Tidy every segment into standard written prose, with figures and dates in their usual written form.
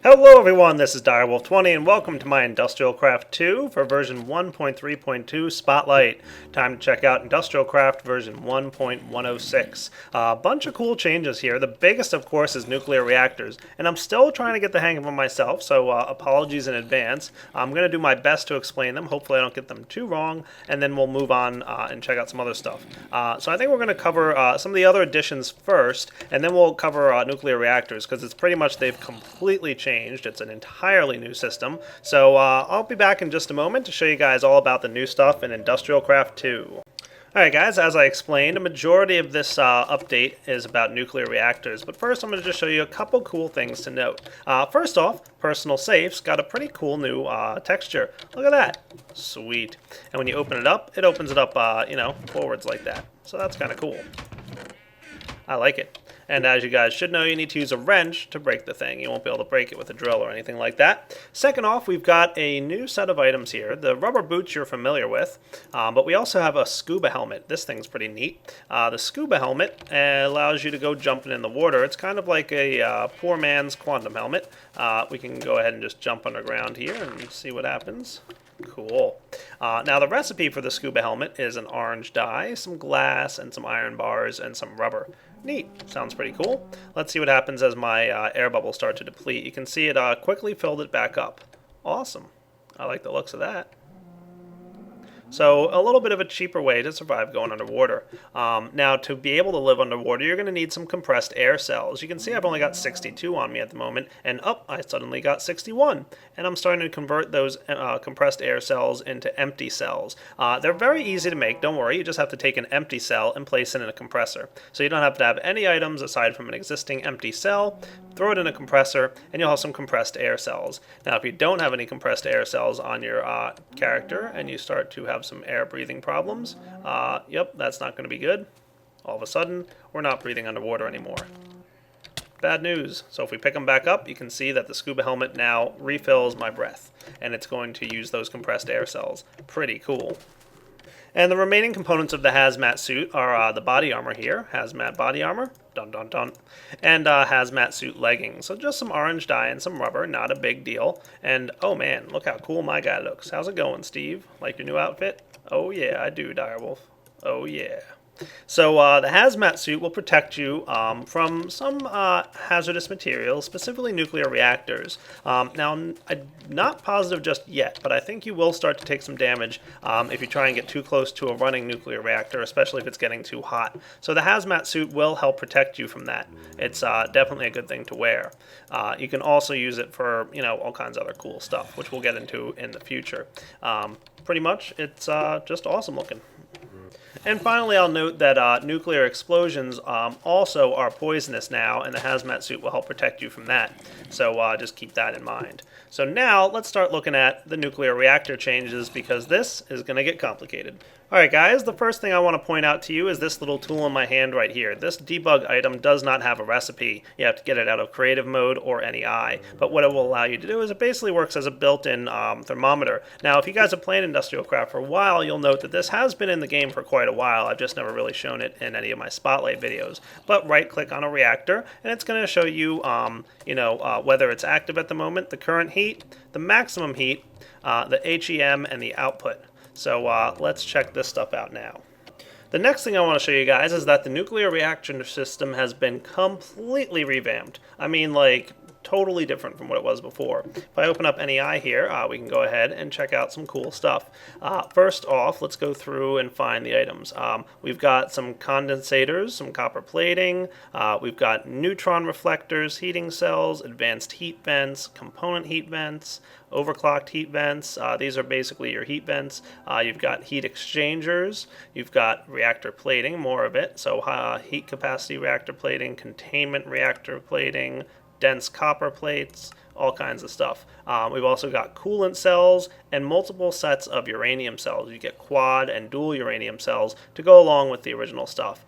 Hello everyone, this is Direwolf20 and welcome to my IndustrialCraft 2 for version 1.3.2 Spotlight. Time to check out IndustrialCraft version 1.106. A bunch of cool changes here. The biggest of course is nuclear reactors, and I'm still trying to get the hang of them myself, so apologies in advance. I'm going to do my best to explain them. Hopefully I don't get them too wrong, and then we'll move on and check out some other stuff. So I think we're going to cover some of the other additions first, and then we'll cover nuclear reactors, because it's pretty much they've completely changed. It's an entirely new system. So I'll be back in just a moment to show you guys all about the new stuff in IndustrialCraft 2. Alright guys, as I explained, a majority of this update is about nuclear reactors, but first I'm going to just show you a couple cool things to note. First off, personal safes got a pretty cool new texture. Look at that. Sweet. And when you open it up, it opens it up, forwards like that. So that's kind of cool. I like it. And as you guys should know, you need to use a wrench to break the thing. You won't be able to break it with a drill or anything like that. Second off, we've got a new set of items here. The rubber boots you're familiar with, but we also have a scuba helmet. This thing's pretty neat. The scuba helmet allows you to go jumping in the water. It's kind of like a poor man's quantum helmet. We can go ahead and just jump underground here and see what happens. Cool. Now the recipe for the scuba helmet is an orange dye, some glass, and some iron bars, and some rubber. Neat. Sounds pretty cool. Let's see what happens as my air bubbles start to deplete. You can see it quickly filled it back up. Awesome. I like the looks of that. So a little bit of a cheaper way to survive going underwater. Now to be able to live underwater, you're going to need some compressed air cells. You can see I've only got 62 on me at the moment, and I suddenly got 61. And I'm starting to convert those compressed air cells into empty cells. They're very easy to make, don't worry. You just have to take an empty cell and place it in a compressor. So you don't have to have any items aside from an existing empty cell. Throw it in a compressor, and you'll have some compressed air cells. Now if you don't have any compressed air cells on your character, and you start to have some air breathing problems, yep, that's not going to be good. All of a sudden, we're not breathing underwater anymore. Bad news. So if we pick them back up, you can see that the scuba helmet now refills my breath, and it's going to use those compressed air cells. Pretty cool. And the remaining components of the hazmat suit are the body armor here, hazmat body armor, dun dun dun, and hazmat suit leggings. So just some orange dye and some rubber, not a big deal. And oh man, look how cool my guy looks. How's it going, Steve? Like your new outfit? Oh yeah, I do, Direwolf. Oh yeah. So the hazmat suit will protect you from some hazardous materials, specifically nuclear reactors. Now, I'm not positive just yet, but I think you will start to take some damage if you try and get too close to a running nuclear reactor, especially if it's getting too hot. So the hazmat suit will help protect you from that. It's definitely a good thing to wear. You can also use it for, all kinds of other cool stuff, which we'll get into in the future. Pretty much, it's just awesome looking. And finally, I'll note that nuclear explosions also are poisonous now, and the hazmat suit will help protect you from that. So just keep that in mind. So now, let's start looking at the nuclear reactor changes, because this is going to get complicated. Alright guys, the first thing I want to point out to you is this little tool in my hand right here. This debug item does not have a recipe. You have to get it out of creative mode or NEI. But what it will allow you to do is it basically works as a built-in thermometer. Now if you guys have played IndustrialCraft for a while, you'll note that this has been in the game for quite a while. I've just never really shown it in any of my Spotlight videos. But right-click on a reactor, and it's going to show you, whether it's active at the moment, the current heat, the maximum heat, the HEM, and the output. So let's check this stuff out now. The next thing I want to show you guys is that the nuclear reactor system has been completely revamped. I mean, like, totally different from what it was before. If I open up NEI here, we can go ahead and check out some cool stuff. First off, let's go through and find the items. We've got some condensators, some copper plating, we've got neutron reflectors, heating cells, advanced heat vents, component heat vents, overclocked heat vents. These are basically your heat vents. You've got heat exchangers. You've got reactor plating, more of it. So heat capacity reactor plating, containment reactor plating, dense copper plates, all kinds of stuff. We've also got coolant cells and multiple sets of uranium cells. You get quad and dual uranium cells to go along with the original stuff.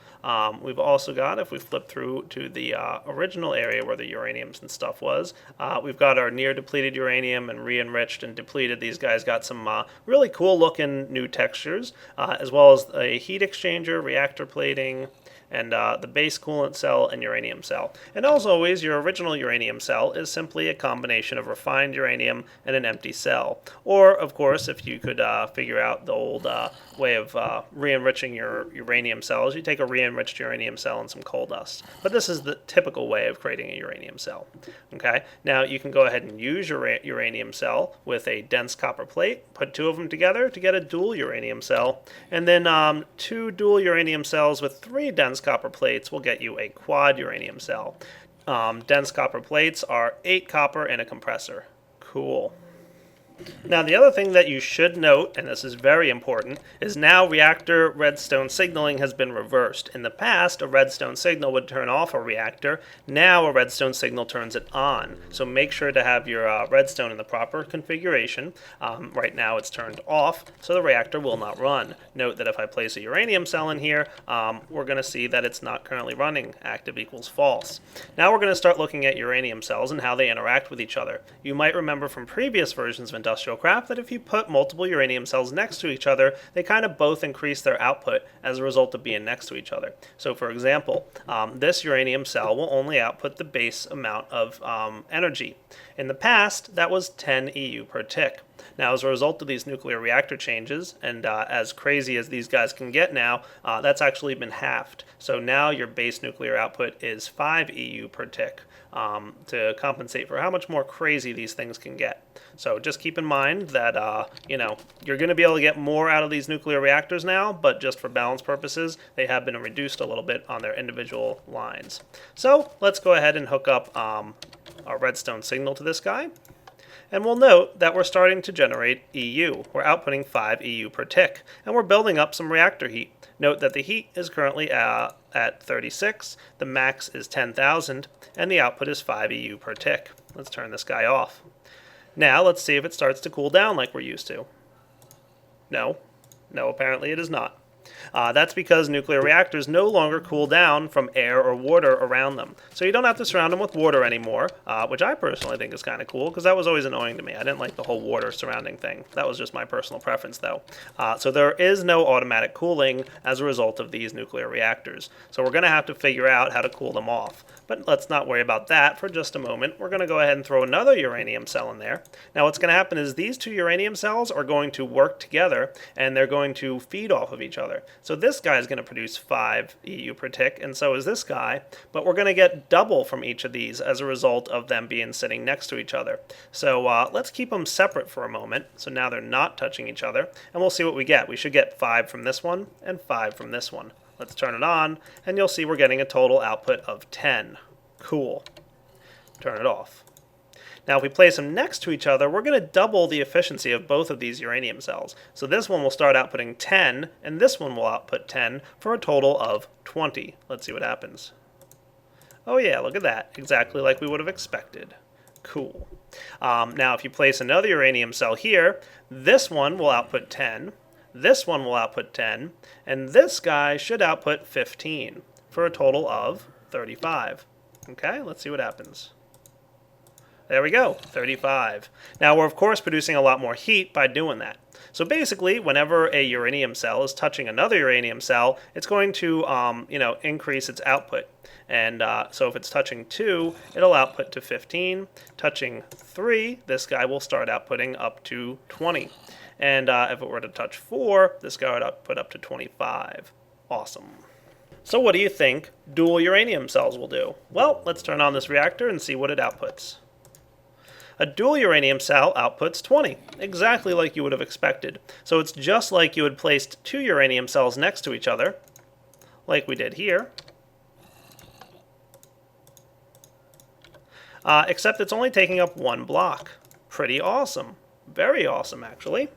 We've also got, if we flip through to the original area where the uraniums and stuff was, we've got our near depleted uranium and re-enriched and depleted. These guys got some really cool looking new textures, as well as a heat exchanger, reactor plating, and the base coolant cell and uranium cell. And as always, your original uranium cell is simply a combination of refined uranium and an empty cell. Or, of course, if you could figure out the old way of re-enriching your uranium cells, you take a re-enriched uranium cell and some coal dust. But this is the typical way of creating a uranium cell. Okay, now you can go ahead and use your uranium cell with a dense copper plate, put two of them together to get a dual uranium cell, and then two dual uranium cells with three dense copper plates will get you a quad uranium cell. Dense copper plates are 8 copper in a compressor. Cool. Now, the other thing that you should note, and this is very important, is now reactor redstone signaling has been reversed. In the past, a redstone signal would turn off a reactor. Now, a redstone signal turns it on. So make sure to have your redstone in the proper configuration. Right now, it's turned off, so the reactor will not run. Note that if I place a uranium cell in here, we're going to see that it's not currently running. Active equals false. Now, we're going to start looking at uranium cells and how they interact with each other. You might remember from previous versions of IndustrialCraft that if you put multiple uranium cells next to each other, they kind of both increase their output as a result of being next to each other. So for example, this uranium cell will only output the base amount of energy. In the past, that was 10 EU per tick. Now, as a result of these nuclear reactor changes, and as crazy as these guys can get now, that's actually been halved. So now your base nuclear output is 5 EU per tick. To compensate for how much more crazy these things can get. So just keep in mind that you're going to be able to get more out of these nuclear reactors now, but just for balance purposes, they have been reduced a little bit on their individual lines. So let's go ahead and hook up our redstone signal to this guy. And we'll note that we're starting to generate EU. We're outputting 5 EU per tick, and we're building up some reactor heat. Note that the heat is currently at 36, the max is 10,000, and the output is 5 EU per tick. Let's turn this guy off. Now let's see if it starts to cool down like we're used to. No, apparently it is not. That's because nuclear reactors no longer cool down from air or water around them. So you don't have to surround them with water anymore, which I personally think is kind of cool because that was always annoying to me. I didn't like the whole water surrounding thing. That was just my personal preference though. So there is no automatic cooling as a result of these nuclear reactors. So we're going to have to figure out how to cool them off. But let's not worry about that for just a moment. We're going to go ahead and throw another uranium cell in there. Now what's going to happen is these two uranium cells are going to work together and they're going to feed off of each other. So this guy is going to produce 5 EU per tick, and so is this guy, but we're going to get double from each of these as a result of them being sitting next to each other. So let's keep them separate for a moment, so now they're not touching each other, and we'll see what we get. We should get 5 from this one and 5 from this one. Let's turn it on, and you'll see we're getting a total output of 10. Cool. Turn it off. Now, if we place them next to each other, we're going to double the efficiency of both of these uranium cells. So this one will start outputting 10, and this one will output 10 for a total of 20. Let's see what happens. Oh yeah, look at that. Exactly like we would have expected. Cool. Now, if you place another uranium cell here, this one will output 10, this one will output 10, and this guy should output 15 for a total of 35. Okay, let's see what happens. There we go, 35. Now we're of course producing a lot more heat by doing that. So basically, whenever a uranium cell is touching another uranium cell, it's going to increase its output. And so if it's touching 2, it'll output to 15. Touching 3, this guy will start outputting up to 20. And if it were to touch 4, this guy would output up to 25. Awesome. So what do you think dual uranium cells will do? Well, let's turn on this reactor and see what it outputs. A dual uranium cell outputs 20, exactly like you would have expected. So it's just like you had placed 2 uranium cells next to each other, like we did here. Except it's only taking up 1 block. Pretty awesome. Very awesome, actually.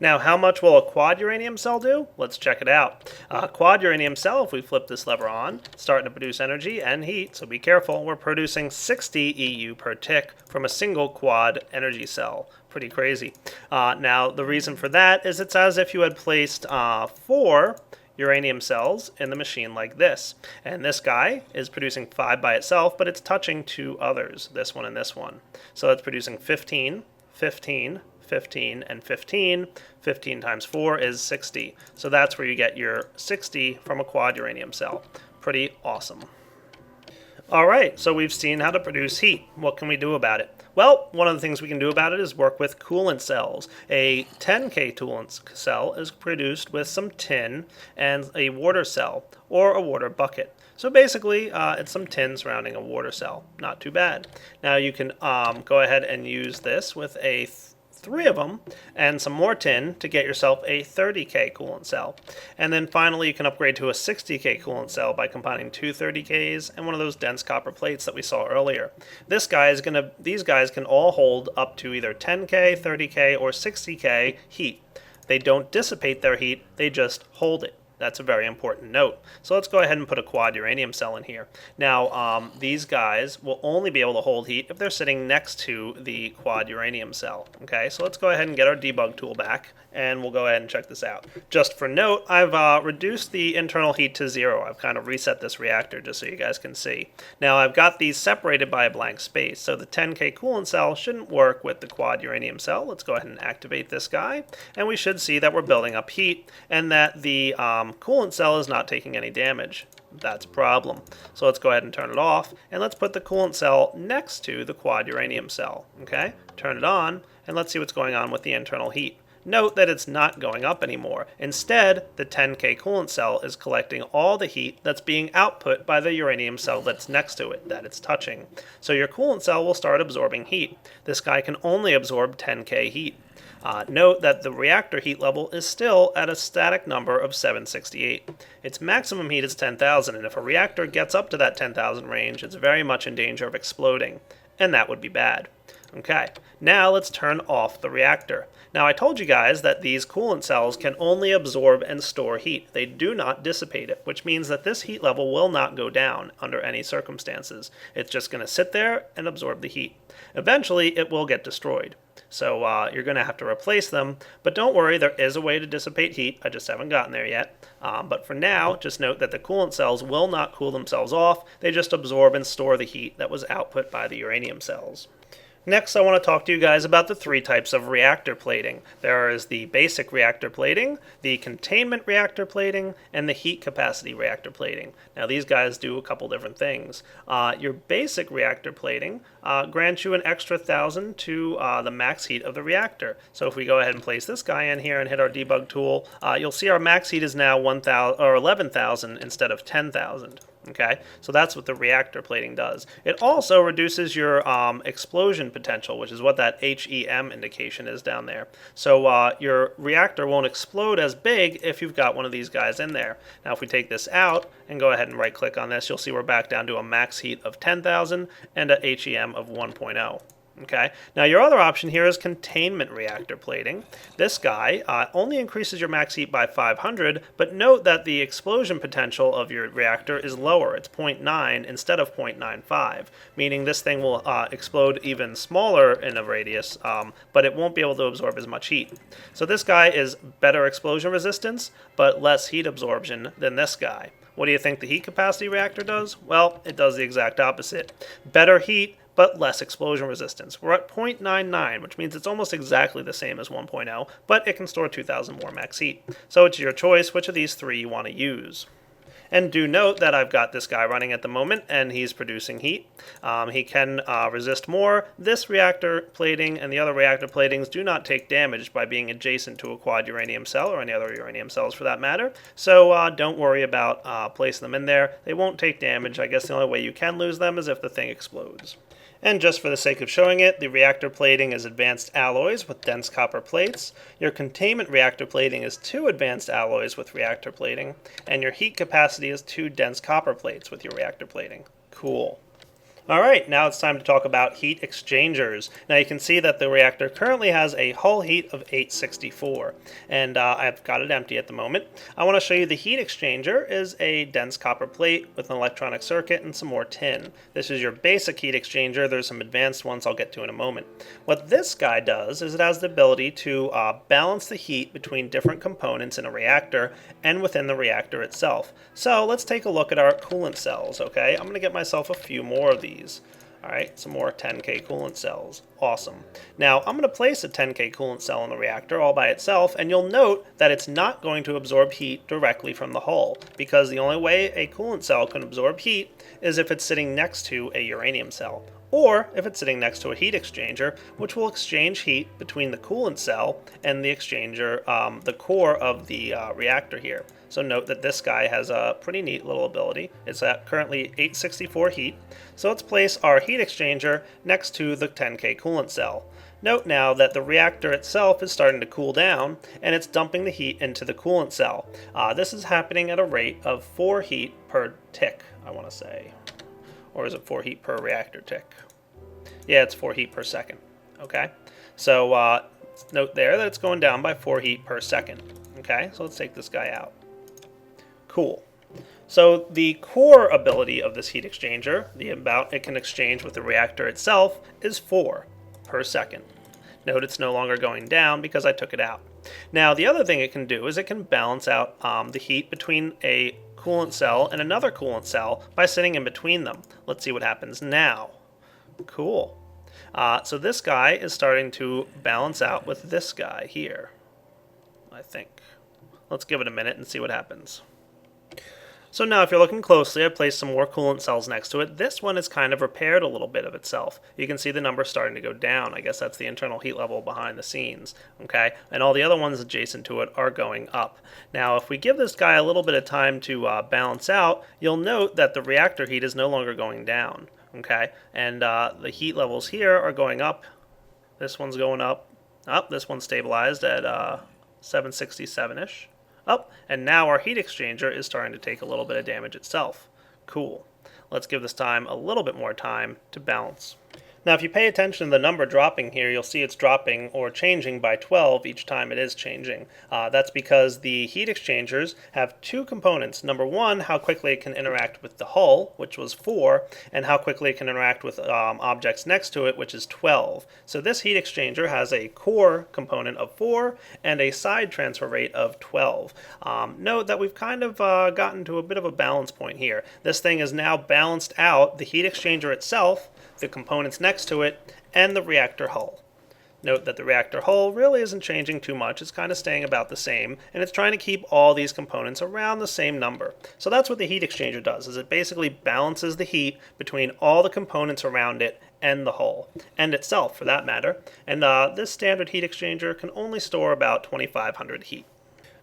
Now, how much will a quad uranium cell do? Let's check it out. A quad uranium cell, if we flip this lever on, starting to produce energy and heat, so be careful. We're producing 60 EU per tick from a single quad energy cell. Pretty crazy. Now, the reason for that is it's as if you had placed 4 uranium cells in the machine like this. And this guy is producing 5 by itself, but it's touching 2 others, this one and this one. So it's producing 15, 15, 15, and 15. 15 times 4 is 60. So that's where you get your 60 from a quad uranium cell. pretty awesome. Alright, so we've seen how to produce heat. What can we do about it? Well, one of the things we can do about it is work with coolant cells. A 10K coolant cell is produced with some tin and a water cell, or a water bucket. So basically, it's some tin surrounding a water cell. Not too bad. Now you can go ahead and use this with three of them and some more tin to get yourself a 30K coolant cell. And then finally you can upgrade to a 60K coolant cell by combining two 30Ks and one of those dense copper plates that we saw earlier. These guys can all hold up to either 10K, 30K, or 60K heat. They don't dissipate their heat, they just hold it. That's a very important note. So let's go ahead and put a quad uranium cell in here. Now, these guys will only be able to hold heat if they're sitting next to the quad uranium cell. Okay, so let's go ahead and get our debug tool back, and we'll go ahead and check this out. Just for note, I've reduced the internal heat to 0. I've kind of reset this reactor just so you guys can see. Now, I've got these separated by a blank space, so the 10K coolant cell shouldn't work with the quad uranium cell. Let's go ahead and activate this guy, and we should see that we're building up heat, and that the coolant cell is not taking any damage. That's a problem. So let's go ahead and turn it off, and let's put the coolant cell next to the quad uranium cell. Okay, turn it on, and let's see what's going on with the internal heat. Note that it's not going up anymore. Instead, the 10K coolant cell is collecting all the heat that's being output by the uranium cell that's next to it, that it's touching. So your coolant cell will start absorbing heat. This guy can only absorb 10K heat. Note that the reactor heat level is still at a static number of 768. Its maximum heat is 10,000, and if a reactor gets up to that 10,000 range, it's very much in danger of exploding, and that would be bad. Okay, now let's turn off the reactor. Now I told you guys that these coolant cells can only absorb and store heat. They do not dissipate it, which means that this heat level will not go down under any circumstances. It's just going to sit there and absorb the heat. Eventually it will get destroyed. So you're going to have to replace them, but don't worry, there is a way to dissipate heat. I just haven't gotten there yet. But for now, just note that the coolant cells will not cool themselves off. They just absorb and store the heat that was output by the uranium cells. Next, I want to talk to you guys about the three types of reactor plating. There is the basic reactor plating, the containment reactor plating, and the heat capacity reactor plating. Now, these guys do a couple different things. Your basic reactor plating grants you an extra 1,000 to the max heat of the reactor. So if we go ahead and place this guy in here and hit our debug tool, you'll see our max heat is now 11,000 instead of 10,000. Okay, so that's what the reactor plating does. It also reduces your explosion potential, which is what that HEM indication is down there. So your reactor won't explode as big if you've got one of these guys in there. Now if we take this out and go ahead and right click on this, you'll see we're back down to a max heat of 10,000 and a HEM of 1.0. Okay, now your other option here is containment reactor plating. This guy only increases your max heat by 500, but note that the explosion potential of your reactor is lower. It's 0.9 instead of 0.95, meaning this thing will explode even smaller in a radius, but it won't be able to absorb as much heat. So this guy is better explosion resistance, but less heat absorption than this guy. What do you think the heat capacity reactor does? Well, it does the exact opposite. Better heat, but less explosion resistance. We're at 0.99, which means it's almost exactly the same as 1.0, but it can store 2,000 more max heat. So it's your choice which of these three you want to use. And do note that I've got this guy running at the moment, and he's producing heat. He can resist more. This reactor plating and the other reactor platings do not take damage by being adjacent to a quad uranium cell, or any other uranium cells for that matter. So don't worry about placing them in there. They won't take damage. I guess the only way you can lose them is if the thing explodes. And just for the sake of showing it, the reactor plating is advanced alloys with dense copper plates. Your containment reactor plating is 2 advanced alloys with reactor plating. And your heat capacity is 2 dense copper plates with your reactor plating. Cool. Alright, now it's time to talk about heat exchangers. Now you can see that the reactor currently has a hull heat of 864, and I've got it empty at the moment. I want to show you the heat exchanger is a dense copper plate with an electronic circuit and some more tin. This is your basic heat exchanger. There's some advanced ones I'll get to in a moment. What this guy does is it has the ability to balance the heat between different components in a reactor and within the reactor itself. So let's take a look at our coolant cells, okay? I'm going to get myself a few more of these. All right, some more 10K coolant cells. Awesome. Now, I'm going to place a 10K coolant cell in the reactor all by itself, and you'll note that it's not going to absorb heat directly from the hull, because the only way a coolant cell can absorb heat is if it's sitting next to a uranium cell, or if it's sitting next to a heat exchanger, which will exchange heat between the coolant cell and the exchanger, the core of the reactor here. So note that this guy has a pretty neat little ability. It's at currently 864 heat. So let's place our heat exchanger next to the 10K coolant cell. Note now that the reactor itself is starting to cool down, and it's dumping the heat into the coolant cell. This is happening at a rate of 4 heat per tick, I want to say. Or is it 4 heat per reactor tick? Yeah, it's 4 heat per second. Okay, so note there that it's going down by 4 heat per second. Okay, so let's take this guy out. Cool. So the core ability of this heat exchanger, the amount it can exchange with the reactor itself, is 4 per second. Note it's no longer going down because I took it out. Now the other thing it can do is it can balance out the heat between a coolant cell and another coolant cell by sitting in between them. Let's see what happens now. Cool. So this guy is starting to balance out with this guy here, I think. Let's give it a minute and see what happens. So now if you're looking closely, I placed some more coolant cells next to it. This one is kind of repaired a little bit of itself. You can see the number starting to go down. I guess that's the internal heat level behind the scenes. Okay, and all the other ones adjacent to it are going up. Now if we give this guy a little bit of time to balance out, you'll note that the reactor heat is no longer going down. Okay, and the heat levels here are going up. This one's going up. This one's stabilized at 767-ish. And now our heat exchanger is starting to take a little bit of damage itself. Cool. Let's give this time a little bit more time to balance. Now if you pay attention to the number dropping here, you'll see it's dropping or changing by 12 each time it is changing. That's because the heat exchangers have 2 components. Number 1, how quickly it can interact with the hull, which was 4, and how quickly it can interact with objects next to it, which is 12. So this heat exchanger has a core component of 4 and a side transfer rate of 12. Note that we've kind of gotten to a bit of a balance point here. This thing is now balanced out the heat exchanger itself, the components next to it, and the reactor hull. Note that the reactor hull really isn't changing too much. It's kind of staying about the same, and it's trying to keep all these components around the same number. So that's what the heat exchanger does, is it basically balances the heat between all the components around it and the hull, and itself for that matter. And this standard heat exchanger can only store about 2,500 heat.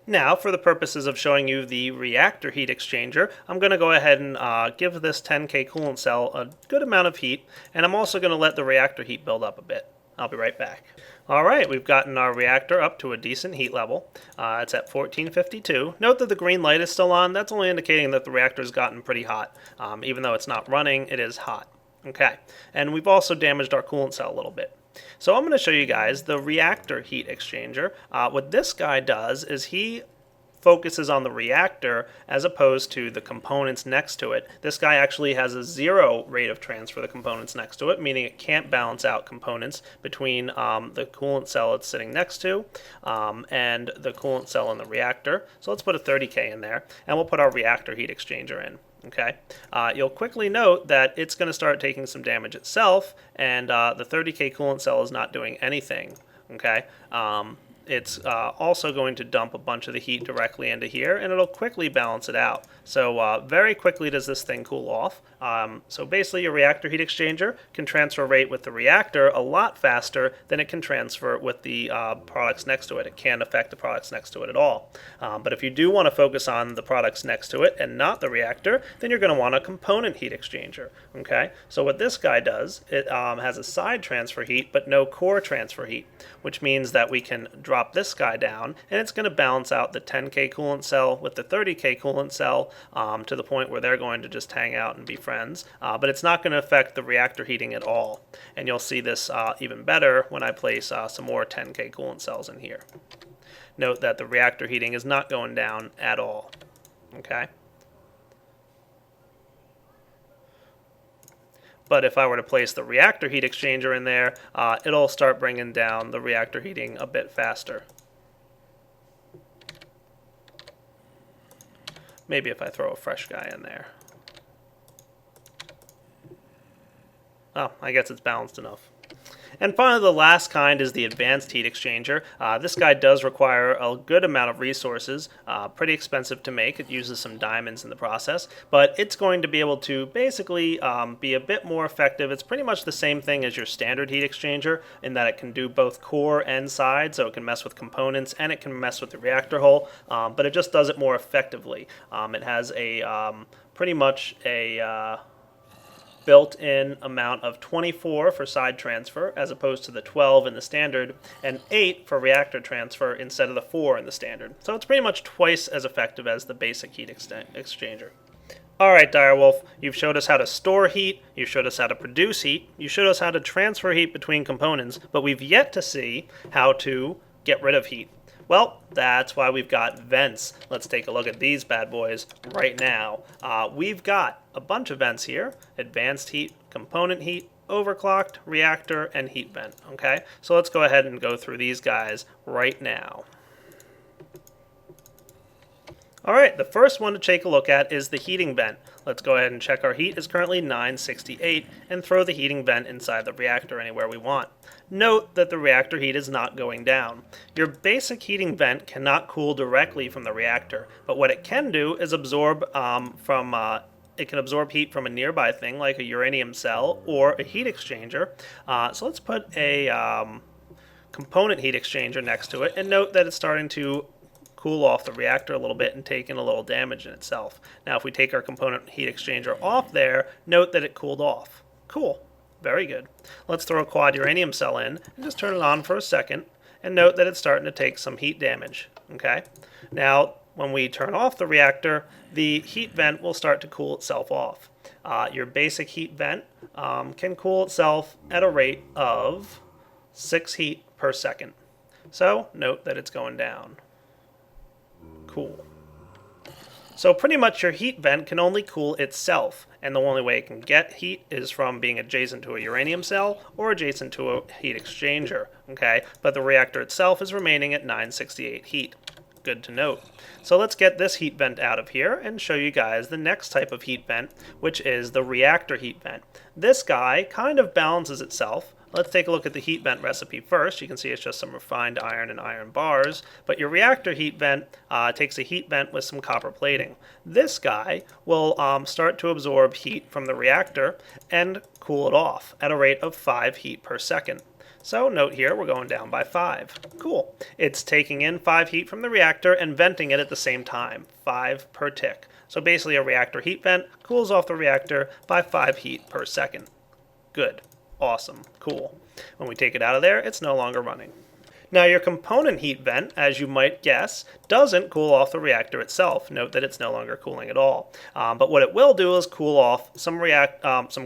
Now, for the purposes of showing you the reactor heat exchanger, I'm going to go ahead and give this 10K coolant cell a good amount of heat, and I'm also going to let the reactor heat build up a bit. I'll be right back. Alright, we've gotten our reactor up to a decent heat level. It's at 1452. Note that the green light is still on. That's only indicating that the reactor's gotten pretty hot. Even though it's not running, it is hot. Okay, and we've also damaged our coolant cell a little bit. So I'm going to show you guys the reactor heat exchanger. What this guy does is he focuses on the reactor as opposed to the components next to it. This guy actually has a 0 rate of transfer of the components next to it, meaning it can't balance out components between the coolant cell it's sitting next to and the coolant cell in the reactor. So let's put a 30K in there, and we'll put our reactor heat exchanger in. Okay, you'll quickly note that it's going to start taking some damage itself, and the 30K coolant cell is not doing anything. Okay, it's also going to dump a bunch of the heat directly into here, and it'll quickly balance it out. So very quickly does this thing cool off. So basically your reactor heat exchanger can transfer rate with the reactor a lot faster than it can transfer with the products next to it. It can't affect the products next to it at all. But if you do want to focus on the products next to it and not the reactor, then you're going to want a component heat exchanger. Okay, so what this guy does, it has a side transfer heat but no core transfer heat, which means that we can drop this guy down, and it's going to balance out the 10K coolant cell with the 30K coolant cell to the point where they're going to just hang out and be friends. But it's not going to affect the reactor heating at all. And you'll see this even better when I place some more 10K coolant cells in here. Note that the reactor heating is not going down at all. Okay. But if I were to place the reactor heat exchanger in there, it'll start bringing down the reactor heating a bit faster. Maybe if I throw a fresh guy in there. Oh, I guess it's balanced enough. And finally, the last kind is the advanced heat exchanger. This guy does require a good amount of resources, pretty expensive to make. It uses some diamonds in the process, but it's going to be able to basically be a bit more effective. It's pretty much the same thing as your standard heat exchanger in that it can do both core and side, so it can mess with components and it can mess with the reactor hull, but it just does it more effectively. It has a pretty much a built-in amount of 24 for side transfer as opposed to the 12 in the standard, and 8 for reactor transfer instead of the 4 in the standard. So it's pretty much twice as effective as the basic heat exchanger. Alright, Direwolf, you've showed us how to store heat, you showed us how to produce heat, you showed us how to transfer heat between components, but we've yet to see how to get rid of heat. Well, that's why we've got vents. Let's take a look at these bad boys right now. We've got a bunch of vents here: advanced heat, component heat, overclocked, reactor, and heat vent. Okay, so let's go ahead and go through these guys right now. Alright, the first one to take a look at is the heating vent. Let's go ahead and check our heat is currently 968 and throw the heating vent inside the reactor anywhere we want. Note that the reactor heat is not going down. Your basic heating vent cannot cool directly from the reactor, but what it can do is absorb it can absorb heat from a nearby thing like a uranium cell or a heat exchanger. So let's put a component heat exchanger next to it and note that it's starting to cool off the reactor a little bit and take in a little damage in itself. Now if we take our component heat exchanger off there, note that it cooled off. Cool. Very good. Let's throw a quad uranium cell in and just turn it on for a second and note that it's starting to take some heat damage. Okay. Now when we turn off the reactor, the heat vent will start to cool itself off. Your basic heat vent can cool itself at a rate of 6 heat per second. So note that it's going down. Cool. So pretty much your heat vent can only cool itself, and the only way it can get heat is from being adjacent to a uranium cell or adjacent to a heat exchanger, okay? But the reactor itself is remaining at 968 heat. Good to note. So let's get this heat vent out of here and show you guys the next type of heat vent, which is the reactor heat vent. This guy kind of balances itself. Let's take a look at the heat vent recipe first. You can see it's just some refined iron and iron bars, but your reactor heat vent takes a heat vent with some copper plating. This guy will start to absorb heat from the reactor and cool it off at a rate of 5 heat per second. So note here, we're going down by 5. Cool. It's taking in 5 heat from the reactor and venting it at the same time, 5 per tick. So basically a reactor heat vent cools off the reactor by 5 heat per second. Good. Awesome. Cool. When we take it out of there, it's no longer running. Now your component heat vent, as you might guess, doesn't cool off the reactor itself. Note that it's no longer cooling at all. But what it will do is cool off some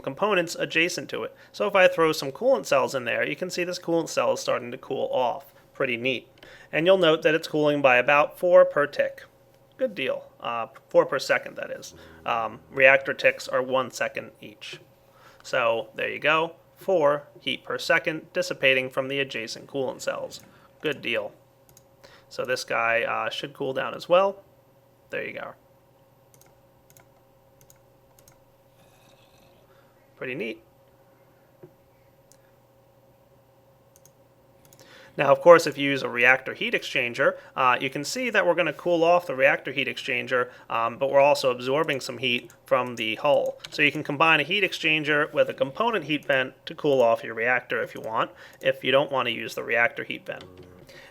components adjacent to it. So if I throw some coolant cells in there, you can see this coolant cell is starting to cool off. Pretty neat. And you'll note that it's cooling by about 4 per tick. Good deal. 4 per second, that is. Reactor ticks are 1 second each. So there you go. 4 heat per second dissipating from the adjacent coolant cells. Good deal. So this guy should cool down as well. There you go. Pretty neat. Now, of course, if you use a reactor heat exchanger, you can see that we're going to cool off the reactor heat exchanger, but we're also absorbing some heat from the hull. So you can combine a heat exchanger with a component heat vent to cool off your reactor if you don't want to use the reactor heat vent.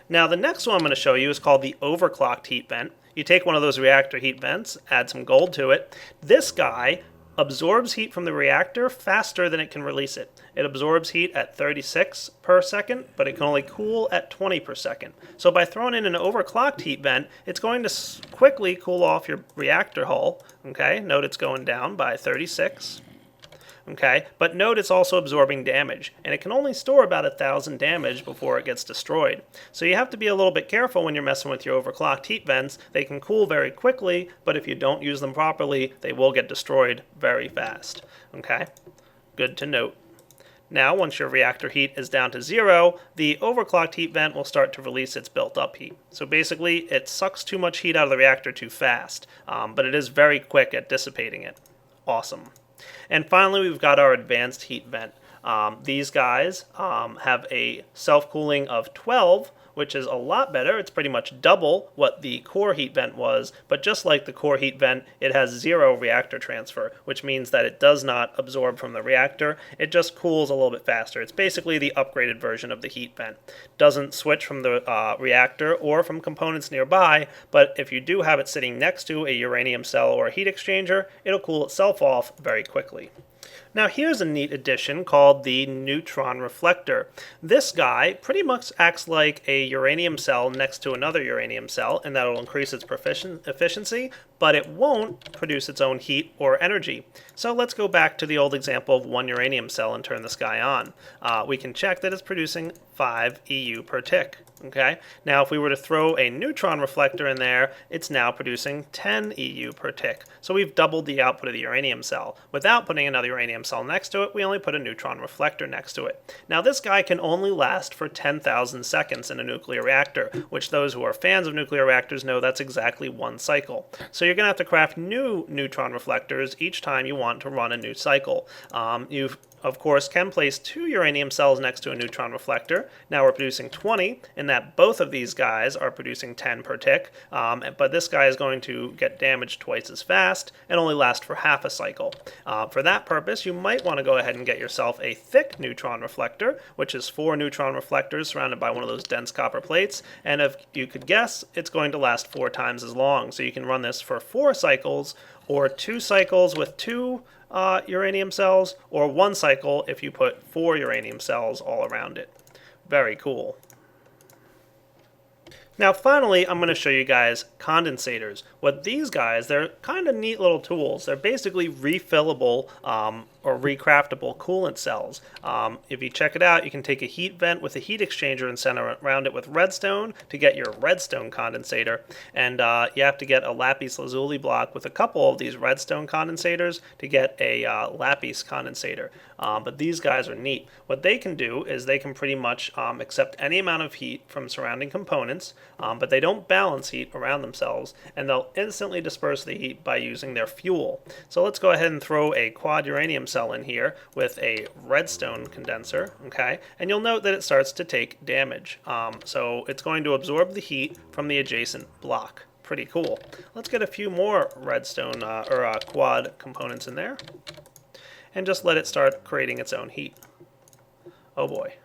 Now, the next one I'm going to show you is called the overclocked heat vent. You take one of those reactor heat vents, add some gold to it. This guy absorbs heat from the reactor faster than it can release it. It absorbs heat at 36 per second, but it can only cool at 20 per second. So by throwing in an overclocked heat vent, it's going to quickly cool off your reactor hull. Okay, note it's going down by 36. Okay, but note it's also absorbing damage, and it can only store about 1,000 damage before it gets destroyed. So you have to be a little bit careful when you're messing with your overclocked heat vents. They can cool very quickly, but if you don't use them properly, they will get destroyed very fast. Okay, good to note. Now, once your reactor heat is down to 0, the overclocked heat vent will start to release its built-up heat. So basically, it sucks too much heat out of the reactor too fast, but it is very quick at dissipating it. Awesome. And finally, we've got our advanced heat vent. These guys have a self-cooling of 12, which is a lot better. It's pretty much double what the core heat vent was, but just like the core heat vent, it has 0 reactor transfer, which means that it does not absorb from the reactor. It just cools a little bit faster. It's basically the upgraded version of the heat vent. Doesn't switch from the reactor or from components nearby, but if you do have it sitting next to a uranium cell or a heat exchanger, it'll cool itself off very quickly. Now here's a neat addition called the neutron reflector. This guy pretty much acts like a uranium cell next to another uranium cell, and that will increase its efficiency, but it won't produce its own heat or energy. So let's go back to the old example of one uranium cell and turn this guy on. We can check that it's producing 5 EU per tick. Okay. Now, if we were to throw a neutron reflector in there, it's now producing 10 EU per tick. So we've doubled the output of the uranium cell. Without putting another uranium cell next to it, we only put a neutron reflector next to it. Now, this guy can only last for 10,000 seconds in a nuclear reactor, which those who are fans of nuclear reactors know that's exactly 1 cycle. So you're going to have to craft new neutron reflectors each time you want to run a new cycle. You've of course, can place 2 uranium cells next to a neutron reflector. Now we're producing 20, in that both of these guys are producing 10 per tick, but this guy is going to get damaged twice as fast and only last for half a cycle. For that purpose, you might want to go ahead and get yourself a thick neutron reflector, which is 4 neutron reflectors surrounded by one of those dense copper plates, and if you could guess, it's going to last 4 times as long. So you can run this for 4 cycles, or 2 cycles with 2 uranium cells, or 1 cycle if you put 4 uranium cells all around it. Very cool. Now finally, I'm going to show you guys condensators. What these guys, they're kind of neat little tools. They're basically refillable or recraftable coolant cells. If you check it out, you can take a heat vent with a heat exchanger and center around it with redstone to get your redstone condensator. And you have to get a lapis lazuli block with a couple of these redstone condensators to get a lapis condensator. But these guys are neat. What they can do is they can pretty much accept any amount of heat from surrounding components, but they don't balance heat around themselves, and they'll instantly disperse the heat by using their fuel. So let's go ahead and throw a quad uranium cell in here with a redstone condenser, okay? And you'll note that it starts to take damage. So it's going to absorb the heat from the adjacent block. Pretty cool. Let's get a few more redstone or quad components in there, and just let it start creating its own heat. Oh boy.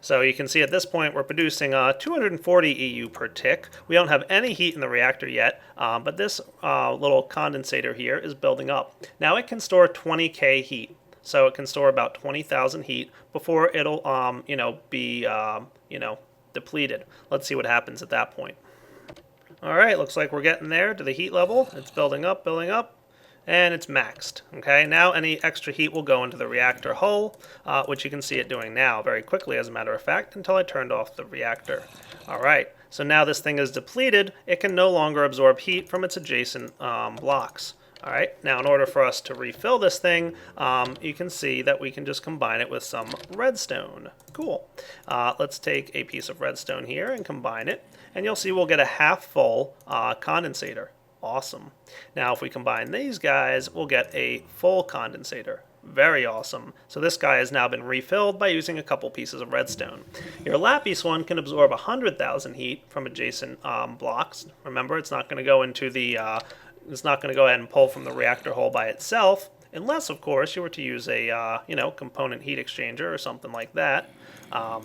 So you can see at this point we're producing 240 EU per tick. We don't have any heat in the reactor yet, but this little condensator here is building up. Now it can store 20K heat, so it can store about 20,000 heat before it'll be depleted. Let's see what happens at that point. All right, looks like we're getting there to the heat level. It's building up, and it's maxed. Okay, now any extra heat will go into the reactor hull, which you can see it doing now very quickly, as a matter of fact, until I turned off the reactor. All right, so now this thing is depleted. It can no longer absorb heat from its adjacent blocks. All right, now in order for us to refill this thing, you can see that we can just combine it with some redstone. Cool. Let's take a piece of redstone here and combine it, and you'll see we'll get a half full condensator. Awesome. Now if we combine these guys, we'll get a full condensator. Very awesome. So this guy has now been refilled by using a couple pieces of redstone. Your lapis one can absorb 100,000 heat from adjacent blocks. Remember, it's not going to go into the it's not going to go ahead and pull from the reactor hull by itself, unless of course you were to use a component heat exchanger or something like that.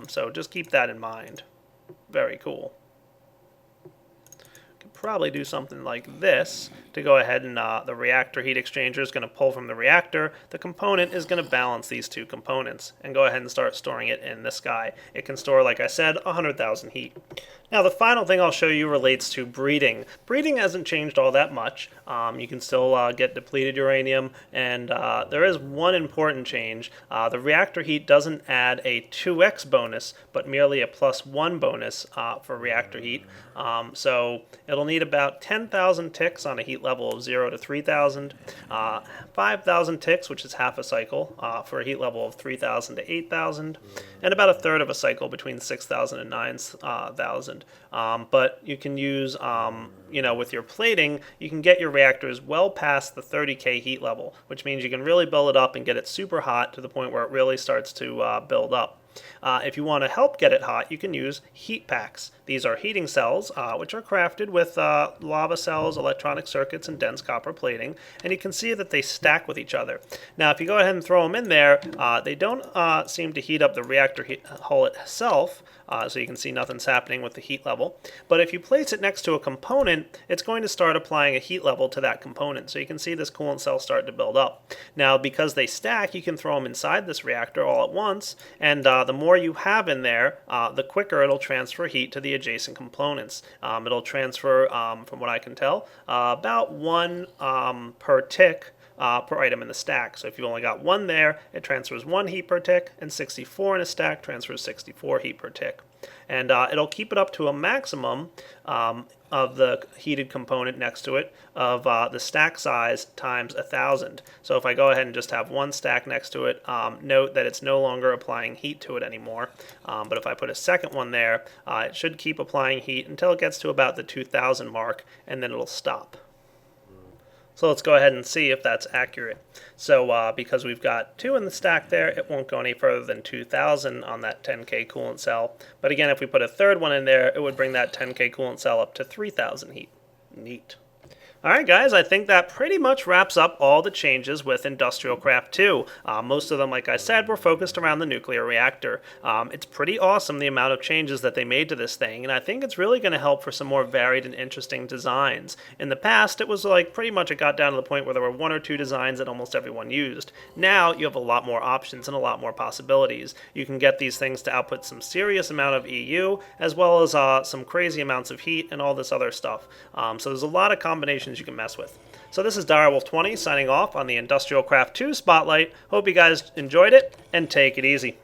So just keep that in mind. Very cool. Probably do something like this to go ahead and the reactor heat exchanger is going to pull from the reactor. The component is going to balance these two components and go ahead and start storing it in this guy. It can store, like I said, 100,000 heat. Now the final thing I'll show you relates to breeding. Breeding hasn't changed all that much. You can still get depleted uranium, and there is one important change. The reactor heat doesn't add a 2x bonus, but merely a +1 bonus for reactor heat. So it'll need about 10,000 ticks on a heat level of 0 to 3,000, 5,000 ticks, which is half a cycle, for a heat level of 3,000 to 8,000, and about a third of a cycle between 6,000 and 9,000. But you can use, with your plating, you can get your reactors well past the 30K heat level, which means you can really build it up and get it super hot to the point where it really starts to build up. If you want to help get it hot, you can use heat packs. These are heating cells, which are crafted with lava cells, electronic circuits, and dense copper plating, and you can see that they stack with each other. Now, if you go ahead and throw them in there, they don't seem to heat up the reactor hull itself, so you can see nothing's happening with the heat level. But if you place it next to a component, it's going to start applying a heat level to that component. So you can see this coolant cell start to build up. Now, because they stack, you can throw them inside this reactor all at once, and the more you have in there, the quicker it'll transfer heat to the adjacent components. It'll transfer, from what I can tell, about 1 per tick per item in the stack. So if you only got 1 there, it transfers 1 heat per tick, and 64 in a stack transfers 64 heat per tick. And it'll keep it up to a maximum of the heated component next to it of the stack size times 1,000. So if I go ahead and just have 1 stack next to it, note that it's no longer applying heat to it anymore. But if I put a second one there, it should keep applying heat until it gets to about the 2,000 mark, and then it'll stop. So let's go ahead and see if that's accurate. So because we've got 2 in the stack there, it won't go any further than 2,000 on that 10K coolant cell. But again, if we put a third one in there, it would bring that 10K coolant cell up to 3,000 heat. Neat. Alright guys, I think that pretty much wraps up all the changes with IndustrialCraft 2. Most of them, like I said, were focused around the nuclear reactor. It's pretty awesome the amount of changes that they made to this thing, and I think it's really going to help for some more varied and interesting designs. In the past, it was like pretty much it got down to the point where there were 1 or 2 designs that almost everyone used. Now, you have a lot more options and a lot more possibilities. You can get these things to output some serious amount of EU, as well as some crazy amounts of heat and all this other stuff. So there's a lot of combinations you can mess with. So this is Direwolf20 signing off on the IndustrialCraft 2 Spotlight. Hope you guys enjoyed it, and take it easy.